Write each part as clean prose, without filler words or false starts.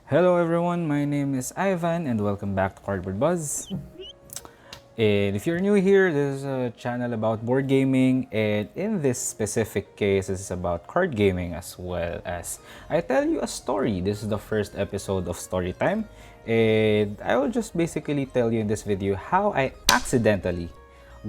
Hello everyone, my name is Ivan and welcome back to Cardboard Buzz. And if you're new here, this is a channel about board gaming, and in this specific case, this is about card gaming as well as I tell you a story. This is the first episode of Story Time, and I will just basically tell you in this video how I accidentally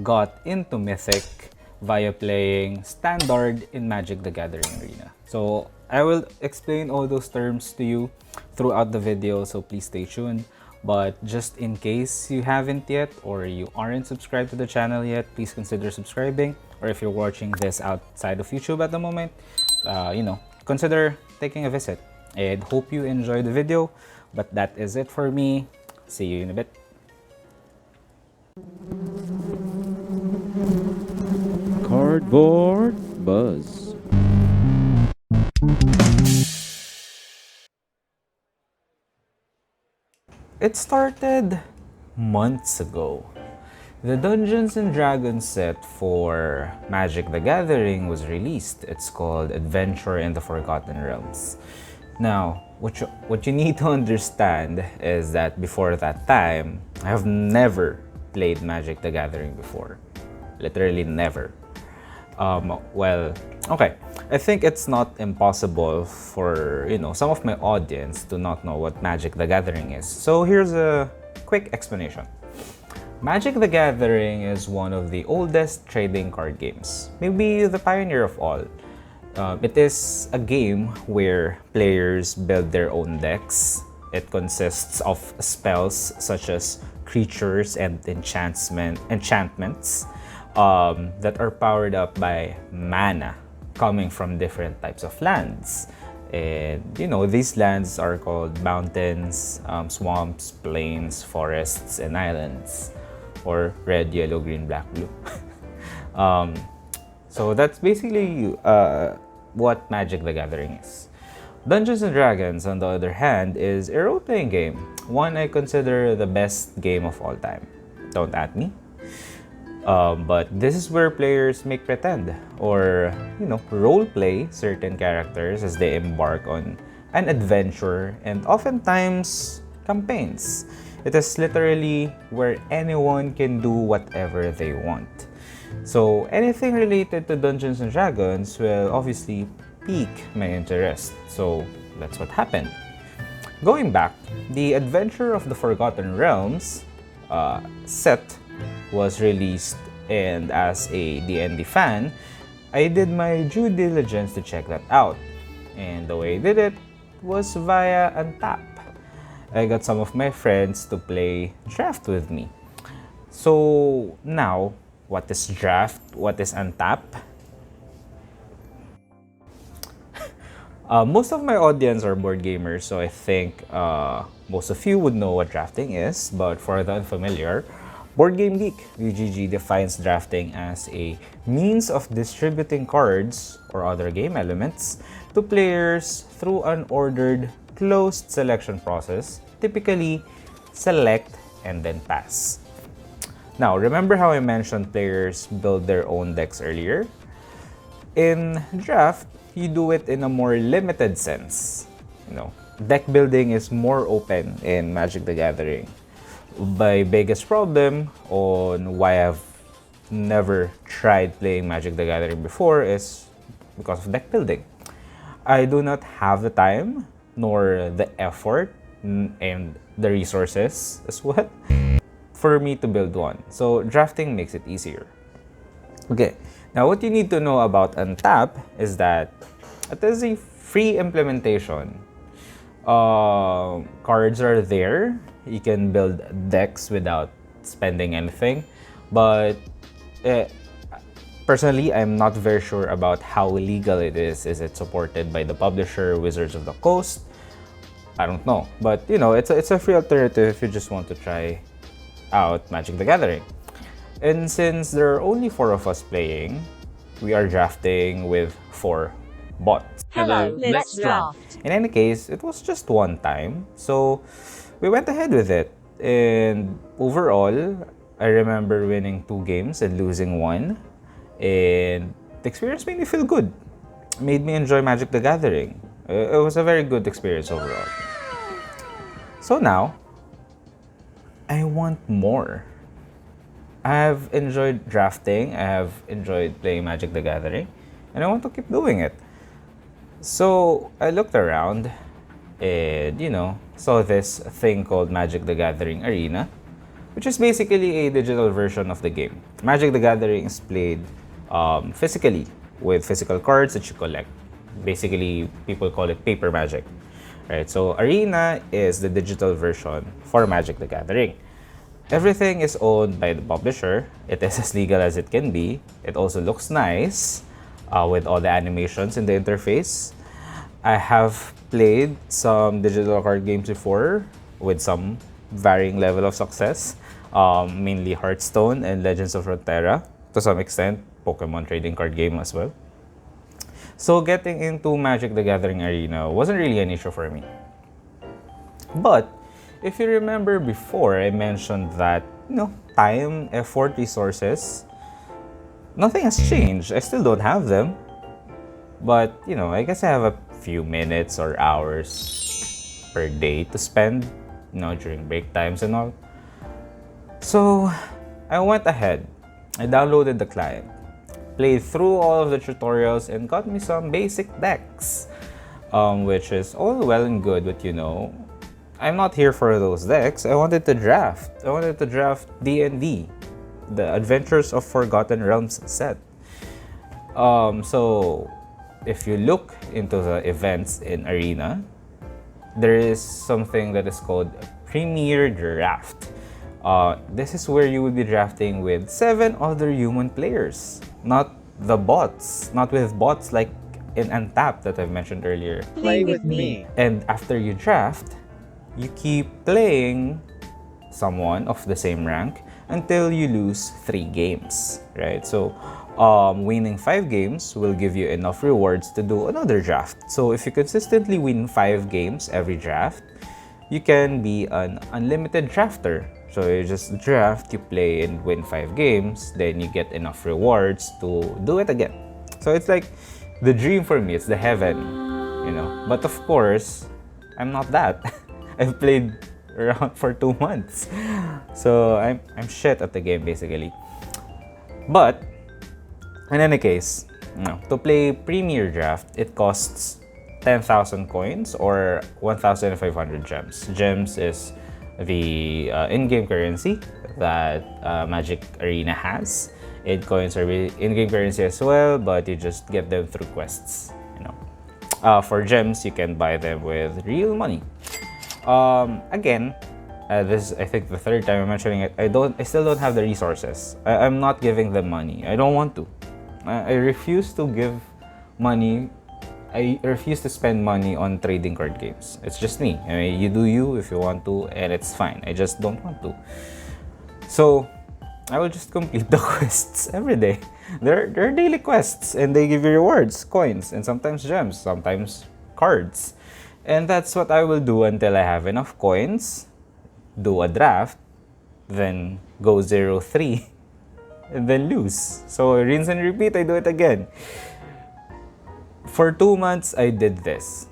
got into Mythic via playing Standard in Magic the Gathering Arena. So I will explain all those terms to you throughout the video, so please stay tuned. But just in case you haven't yet or you aren't subscribed to the channel yet, please consider subscribing. Or if you're watching this outside of YouTube at the moment, consider taking a visit. And hope you enjoy the video. But that is it for me. See you in a bit. Cardboard Buzz. It started months ago. The Dungeons and Dragons set for Magic the Gathering was released. It's called Adventure in the Forgotten Realms. Now, what you need to understand is that before that time, I have never played Magic the Gathering before. Literally never. Okay. I think it's not impossible for, some of my audience to not know what Magic the Gathering is. So here's a quick explanation. Magic the Gathering is one of the oldest trading card games, maybe the pioneer of all. It is a game where players build their own decks. It consists of spells such as creatures and enchantments that are powered up by mana coming from different types of lands. And these lands are called mountains, swamps, plains, forests, and islands, or red, yellow, green, black, blue. So that's basically what Magic the Gathering is. Dungeons and Dragons, on the other hand, is a role-playing game, one I consider the best game of all time. Don't at me. But this is where players make pretend or, role play certain characters as they embark on an adventure and oftentimes campaigns. It is literally where anyone can do whatever they want. So anything related to Dungeons and Dragons will obviously pique my interest. So that's what happened. Going back, the Adventure of the Forgotten Realms set was released, and as a D&D fan, I did my due diligence to check that out. And the way I did it was via Untap. I got some of my friends to play Draft with me. So now, what is Draft? What is Untap? Most of my audience are board gamers, so I think most of you would know what drafting is, but for the unfamiliar, Board Game Geek (BGG) defines drafting as a means of distributing cards or other game elements to players through an ordered, closed selection process, typically select and then pass. Now, remember how I mentioned players build their own decks earlier? In draft, you do it in a more limited sense. Deck building is more open in Magic the Gathering. My biggest problem on why I've never tried playing Magic the Gathering before is because of deck building. I do not have the time nor the effort and the resources as well for me to build one. So drafting makes it easier. Okay, now what you need to know about Untap is that it is a free implementation. Cards are there. You can build decks without spending anything, but personally, I'm not very sure about how legal it is. Is it supported by the publisher, Wizards of the Coast? I don't know, but it's a free alternative if you just want to try out Magic the Gathering. And since there are only 4 of us playing, we are drafting with 4 bots. Hello, let's draft. In any case, it was just one time, so we went ahead with it. And overall, I remember winning 2 games and losing 1. And the experience made me feel good. Made me enjoy Magic the Gathering. It was a very good experience overall. So now, I want more. I have enjoyed drafting, I have enjoyed playing Magic the Gathering, and I want to keep doing it. So I looked around and, saw this thing called Magic the Gathering Arena, which is basically a digital version of the game. Magic the Gathering is played physically with physical cards that you collect. Basically, people call it paper magic, right? So Arena is the digital version for Magic the Gathering. Everything is owned by the publisher. It is as legal as it can be. It also looks nice with all the animations in the interface. I have played some digital card games before with some varying level of success, mainly Hearthstone and Legends of Runeterra, to some extent, Pokemon trading card game as well. So getting into Magic the Gathering Arena wasn't really an issue for me. But if you remember before, I mentioned that, time, effort, resources, nothing has changed. I still don't have them. But, I guess I have a few minutes or hours per day to spend, during break times and all. So I went ahead. I downloaded the client, played through all of the tutorials, and got me some basic decks, which is all well and good, but I'm not here for those decks. I wanted to draft. I wanted to draft D&D, the Adventures of Forgotten Realms set. So if you look into the events in Arena, there is something that is called Premier Draft. This is where you will be drafting with 7 other human players, not the bots, not with bots like in Untap that I've mentioned earlier. Play with me. And after you draft, you keep playing someone of the same rank until you lose 3 games, right? So winning 5 games will give you enough rewards to do another draft. So if you consistently win 5 games every draft, you can be an unlimited drafter. So you just draft, you play and win 5 games, then you get enough rewards to do it again. So it's like the dream for me, it's the heaven, But of course, I'm not that. I've played around for 2 months. So I'm shit at the game basically. But in any case, to play Premier Draft, it costs 10,000 coins or 1,500 gems. Gems is the in-game currency that Magic Arena has. And coins are in-game currency as well, but you just get them through quests. For gems, you can buy them with real money. Again, this is, I think, the 3rd time I'm mentioning it. I still don't have the resources. I'm not giving them money. I don't want to. I refuse to give money. I refuse to spend money on trading card games. It's just me. I mean, you do you if you want to, and it's fine. I just don't want to. So I will just complete the quests every day. They're daily quests, and they give you rewards, coins, and sometimes gems, sometimes cards. And that's what I will do until I have enough coins, do a draft, then go 0-3, and then lose. So rinse and repeat, I do it again. For 2 months, I did this.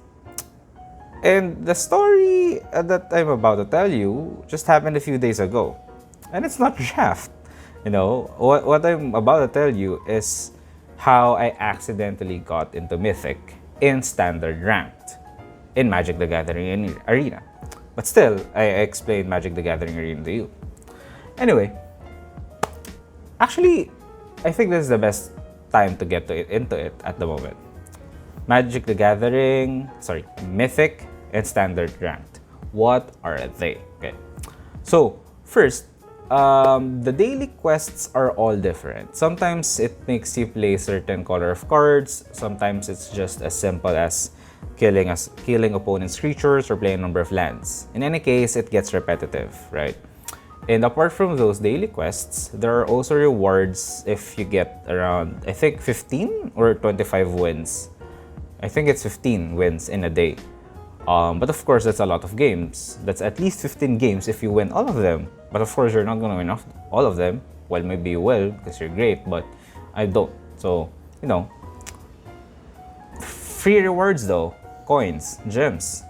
And the story that I'm about to tell you just happened a few days ago. And it's not draft. What I'm about to tell you is how I accidentally got into Mythic in Standard Ranked in Magic the Gathering Arena. But still, I explained Magic the Gathering Arena to you. Anyway, actually, I think this is the best time to get into it at the moment. Magic the Gathering, Mythic and Standard Ranked. What are they? Okay. So, first, the daily quests are all different. Sometimes it makes you play certain color of cards. Sometimes it's just as simple as killing opponent's creatures or playing a number of lands. In any case, it gets repetitive, right? And apart from those daily quests, there are also rewards if you get around, I think, 15 or 25 wins. I think it's 15 wins in a day. But of course, that's a lot of games. That's at least 15 games if you win all of them. But of course, you're not going to win all of them. Well, maybe you will because you're great, but I don't. So, free rewards though, coins, gems.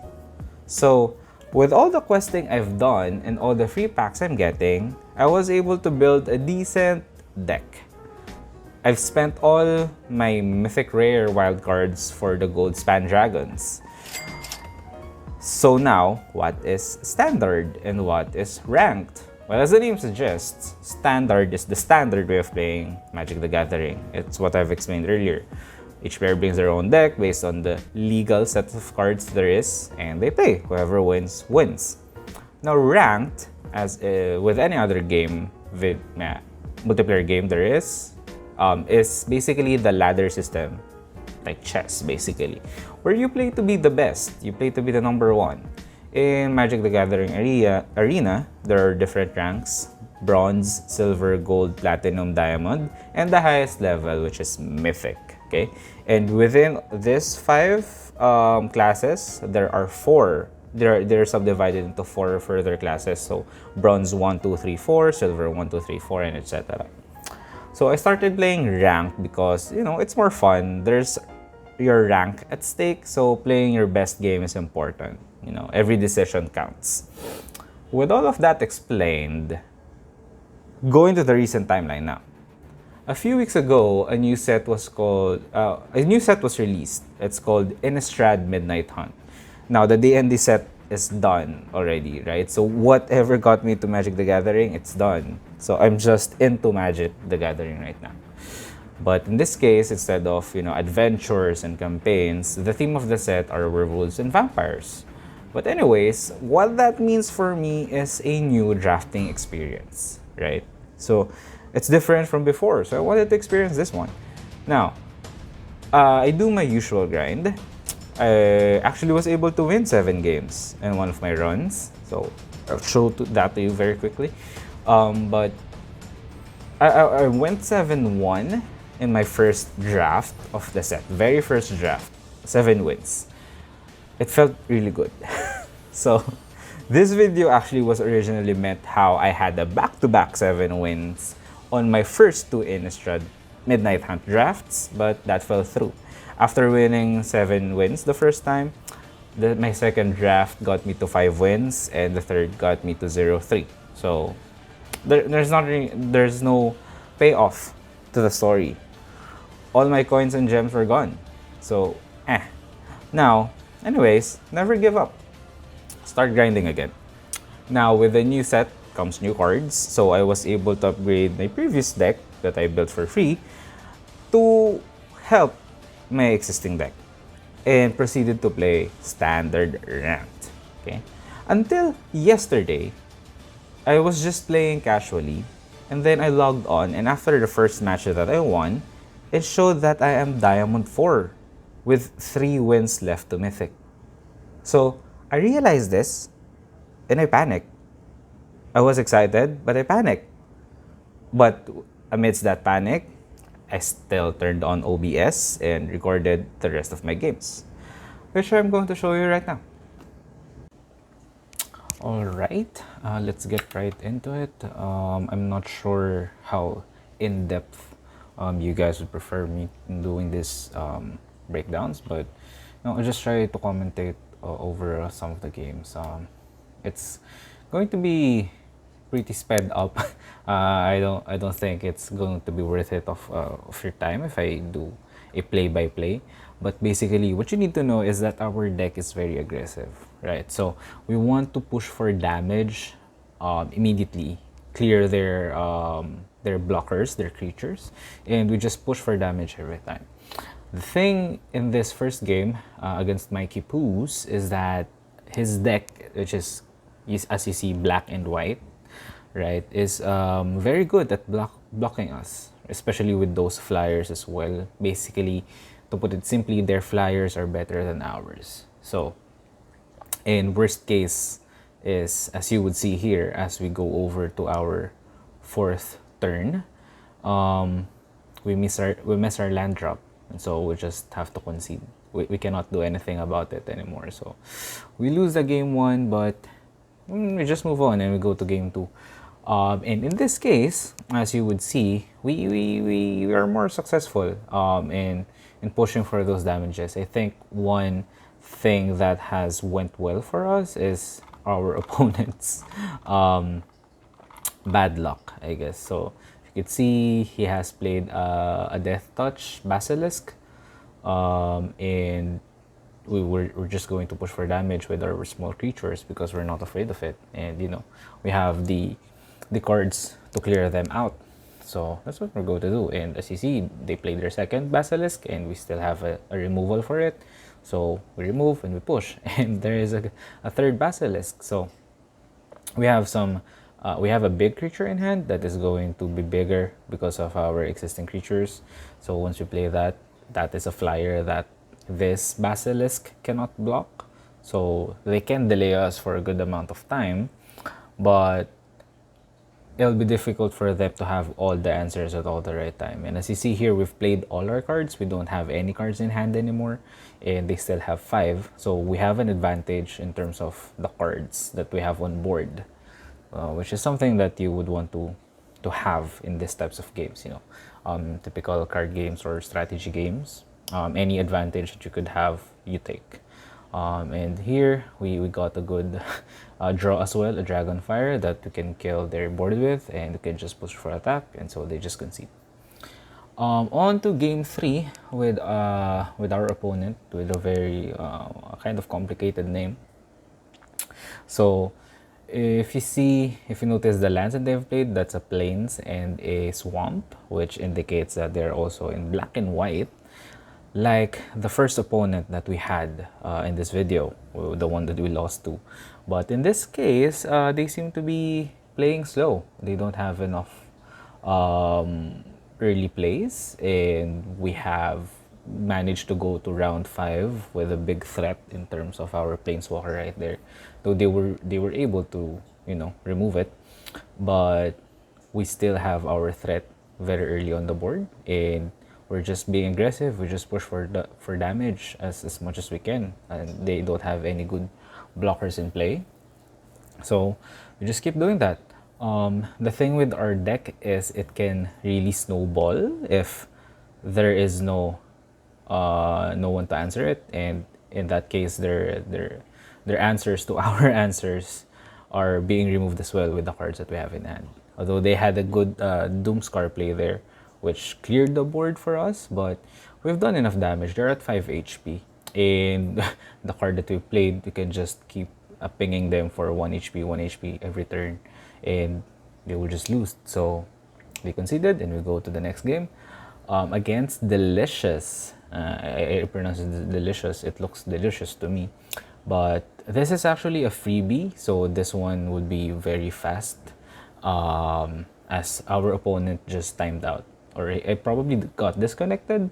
So, With all the questing I've done and all the free packs I'm getting, I was able to build a decent deck. I've spent all my mythic rare wildcards for the gold span dragons. So now, what is standard and what is ranked? Well, as the name suggests, standard is the standard way of playing Magic the Gathering. It's what I've explained earlier. Each player brings their own deck based on the legal set of cards there is, and they play. Whoever wins, wins. Now, ranked, as with any other game, multiplayer game there is basically the ladder system, like chess, basically, where you play to be the best. You play to be the number one. In Magic the Gathering arena, there are different ranks: bronze, silver, gold, platinum, diamond, and the highest level, which is mythic. Okay, and within these 5 classes, there are 4. They're subdivided into 4 further classes. So bronze 1, 2, 3, 4, silver 1, 2, 3, 4, and etc. So I started playing ranked because, it's more fun. There's your rank at stake, so playing your best game is important. Every decision counts. With all of that explained, going to the recent timeline now. A few weeks ago, a new set was released. It's called Innistrad Midnight Hunt. Now, the D&D set is done already, right? So whatever got me to Magic the Gathering, it's done. So I'm just into Magic the Gathering right now. But in this case, instead of, adventures and campaigns, the theme of the set are werewolves and vampires. But anyways, what that means for me is a new drafting experience, right? So it's different from before, so I wanted to experience this one. Now, I do my usual grind. I actually was able to win 7 games in one of my runs, so I'll show that to you very quickly. But I went 7-1 in my first draft of the set. Very first draft, 7 wins. It felt really good. So this video actually was originally meant how I had a back-to-back 7 wins on my first 2 Innistrad Midnight Hunt drafts, but that fell through. After winning 7 wins the first time, my second draft got me to 5 wins, and the third got me to 0-3. So there's no payoff to the story. All my coins and gems were gone. So, Now, anyways, never give up. Start grinding again. Now, with the new set comes new cards, so I was able to upgrade my previous deck that I built for free to help my existing deck, and proceeded to play standard ranked. Okay, until yesterday, I was just playing casually, and then I logged on, and after the first match that I won, it showed that I am Diamond 4 with 3 wins left to Mythic. So I realized this, and I panicked. I was excited, but I panicked. But amidst that panic, I still turned on OBS and recorded the rest of my games, which I'm going to show you right now. Alright, let's get right into it. I'm not sure how in-depth you guys would prefer me doing this breakdowns, but I'll just try to commentate over some of the games. It's going to be pretty sped up. I don't think it's going to be worth it of your time if I do a play-by-play. But basically, what you need to know is that our deck is very aggressive, right? So we want to push for damage immediately, clear their blockers, their creatures, and we just push for damage every time. The thing in this first game against Mikey Poos is that his deck, which is, as you see, black and white, right, is very good at blocking us, especially with those flyers as well. Basically, to put it simply, their flyers are better than ours. So, in worst case is, as you would see here, as we go over to our 4th turn, we miss our land drop, and so we just have to concede. We cannot do anything about it anymore. So, we lose the game 1, but we just move on and we go to game 2. And in this case, as you would see, we are more successful in pushing for those damages. I think one thing that has went well for us is our opponent's um, bad luck, I guess. So you could see he has played a Death Touch Basilisk, and we're just going to push for damage with our small creatures because we're not afraid of it, and we have the cards to clear them out. So that's what we're going to do. And as you see, they played their second Basilisk, and we still have a removal for it. So we remove and we push, and there is a third Basilisk. So we have we have a big creature in hand that is going to be bigger because of our existing creatures. So once we play that, that is a flyer that this Basilisk cannot block. So they can delay us for a good amount of time, but it'll be difficult for them to have all the answers at all the right time. And as you see here, we've played all our cards. We don't have any cards in hand anymore, and they still have 5. So we have an advantage in terms of the cards that we have on board, which is something that you would want to have in these types of games. Typical card games or strategy games. Any advantage that you could have, you take. And here we got a good draw as well, a Dragonfire that we can kill their board with, and we can just push for attack, and so they just concede. On to game 3 with our opponent with a very kind of complicated name. So if you notice the lands that they've played, that's a Plains and a Swamp, which indicates that they're also in black and white, like the first opponent that we had in this video, the one that we lost to. But in this case, they seem to be playing slow. They don't have enough early plays, and we have managed to go to round 5 with a big threat in terms of our Planeswalker right there. Though they were able to remove it, but we still have our threat very early on the board, and we're just being aggressive. We just push for damage as much as we can, and they don't have any good blockers in play, so we just keep doing that. The thing with our deck is it can really snowball if there is no one to answer it, and in that case their answers to our answers are being removed as well with the cards that we have in hand. Although they had a good Doomscar play there, which cleared the board for us, but we've done enough damage. They're at 5 HP, and the card that we played, you can just keep pinging them for 1 HP, 1 HP every turn, and they will just lose. So they conceded, and we go to the next game against Delicious. I pronounce it Delicious. It looks delicious to me. But this is actually a freebie, so this one would be very fast, as our opponent just timed out, or it probably got disconnected,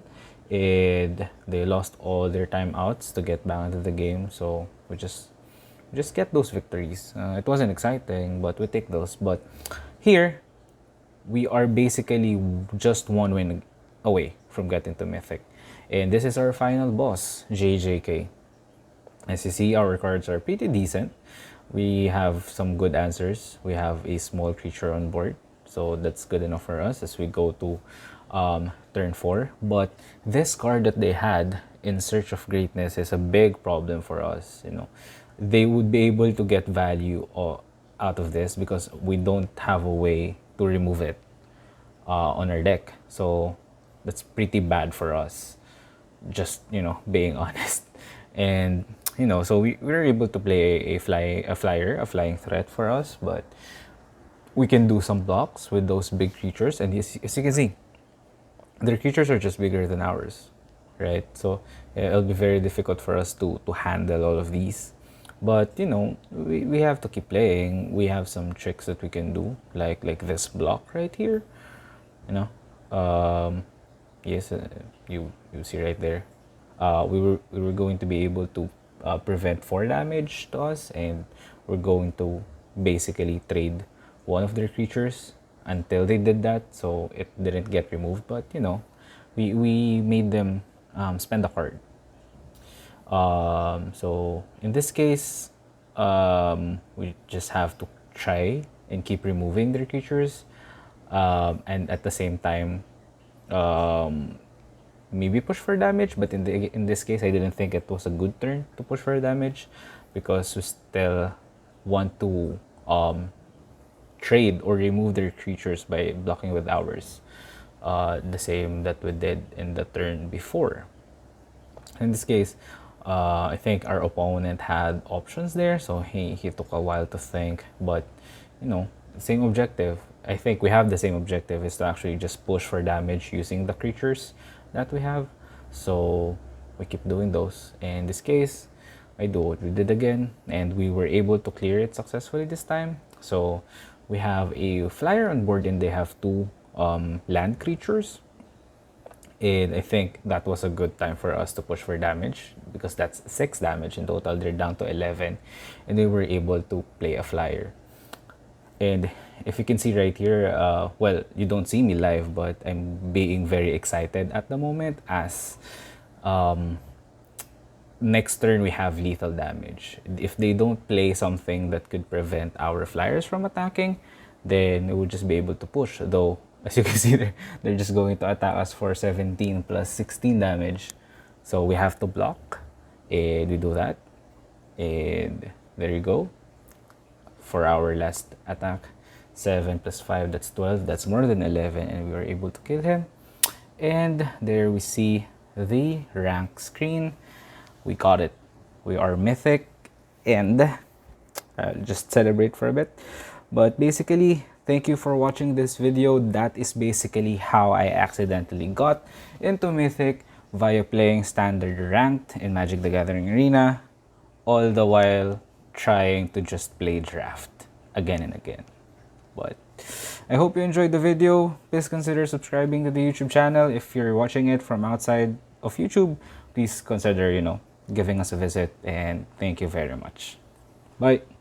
and they lost all their timeouts to get back into the game. So we just get those victories. It wasn't exciting, but we take those. But here, we are basically just 1 win away from getting to Mythic. And this is our final boss, JJK. As you see, our cards are pretty decent. We have some good answers. We have a small creature on board, so that's good enough for us as we go to turn 4. But this card that they had, In Search of Greatness, is a big problem for us. They would be able to get value out of this because we don't have a way to remove it on our deck. So that's pretty bad for us, just being honest. And so we were able to play a flying threat for us, but we can do some blocks with those big creatures, and as you can see, their creatures are just bigger than ours, right? So it'll be very difficult for us to handle all of these. But we have to keep playing. We have some tricks that we can do, like this block right here. Yes, you see right there. We were going to be able to prevent 4 damage to us, and we're going to basically trade one of their creatures until they did that, so it didn't get removed. But we made them spend a card. So in this case, we just have to try and keep removing their creatures, and at the same time, maybe push for damage. But in this case, I didn't think it was a good turn to push for damage, because we still want to trade or remove their creatures by blocking with ours. The same that we did in the turn before. In this case, I think our opponent had options there, so he took a while to think, but you know, same objective. I think we have the same objective, is to actually just push for damage using the creatures that we have. So we keep doing those. In this case, I do what we did again, and we were able to clear it successfully this time. So we have a flyer on board, and they have two land creatures. And I think that was a good time for us to push for damage, because that's 6 damage in total. They're down to 11, and they were able to play a flyer. And if you can see right here, well, you don't see me live, but I'm being very excited at the moment, as next turn we have lethal damage. If they don't play something that could prevent our flyers from attacking, then we would just be able to push. Though, as you can see, they're just going to attack us for 17 plus 16 damage. So we have to block, and we do that. And there you go. For our last attack, 7 plus 5, that's 12. That's more than 11, and we were able to kill him. And there we see the rank screen. We got it. We are mythic, and I'll just celebrate for a bit. But basically, thank you for watching this video. That is basically how I accidentally got into mythic via playing standard ranked in Magic the Gathering Arena, all the while trying to just play draft again and again. But I hope you enjoyed the video. Please consider subscribing to the YouTube channel. If you're watching it from outside of YouTube, please consider, giving us a visit, and thank you very much. Bye.